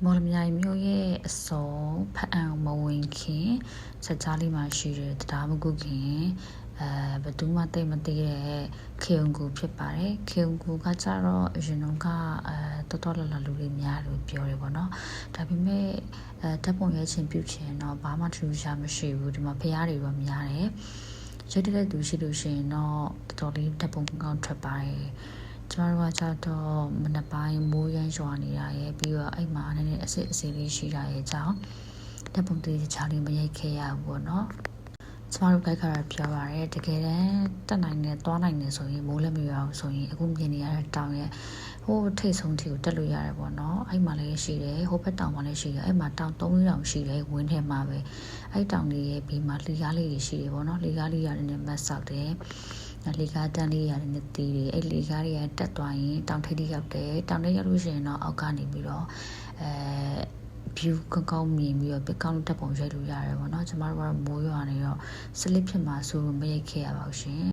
မော်လမြိုင်မြို့ရဲ့အစုံဖအံမဝင်ခင်ချက်ကြားလေးမှာရှိတဲ့တရားမကုခင်ဘယ်သူမှသိမသိတဲ့ခေုံကူဖြစ်ပါတယ်ခေုံကူကကြတော့အရင်ကတော်တော်လာလူတွေများလို့ပြောတယ်ပေါ့နော်ဒါပေမဲ့ဓာတ်ပုံရိုက်ခြင်းပြုခြင်းတော့ဘာမှထူးခြားမရှိဘူးဒီမှာဖျားတွေတော့များတယ်ရုပ်တဲ့သူရှိလို့ရှိရင်တော့တော်တော်လေးဓာတ်ပုံကောင်းထွက်ပါတယ်ကျမတို့ကကြတော့မနက်ပိုင်းမိုးရမ်းရွာနေတာရဲ့ပြီးတော့အဲ့မှာနည်းနည်းအစစ်အစေးလေးရှိတာရဲ့ကြောင့်ဓာတ်ပုံတွေချားလေးမရိုက်ခဲ့ရဘူးပေါ့နော်ကျမတို့ဘက်ကပြောပါရယ်တကယ်တမ်းတက်နိုင်တယ်သွားနိုင်တယ်ဆိုရင်မိုးလည်းမရွာဘူးဆိုရင်အခုမြင်နေရတဲ့တောင်ရဲ့ဟိုထိတ်ဆုံးထိကိုတက်လို့ရတယ်ပေါ့နော်အဲ့မှာလည်းရှိတယ်ဟိုဘက်တောင်မှာလည်းရှိတယ်အဲ့မှာတောင်3တောင်ရှိတယ်ဝင်းထဲမှာပဲအဲ့တောင်လေးရဲ့ဘေးမှာလီကားလေးတွေရှိတယ်ပေါ့နော်လီကားလေးရတယ်နဲ့မတ်ဆောက်တယ်လီကားတန်းလေးရတယ်နဲ့တီးတယ်အဲ့လီကားတွေကတက်သွားရင်တောင်ထိပ်ထိရောက်တယ်တောင်ထိပ်ရောက်လို့ရှိရင်တော့အောက်ကနေပြီးတော့view ကောင်းမြင်ပြီးတော့ကောင်းတက်ပုံရိုက်လို့ရတယ်ပေါ့နော်ကျမတို့ကတော့မိုးရွာနေတော့စလစ်ဖြစ်မှာဆိုလို့မရိုက်ခဲ့ရပါဘူးရှင်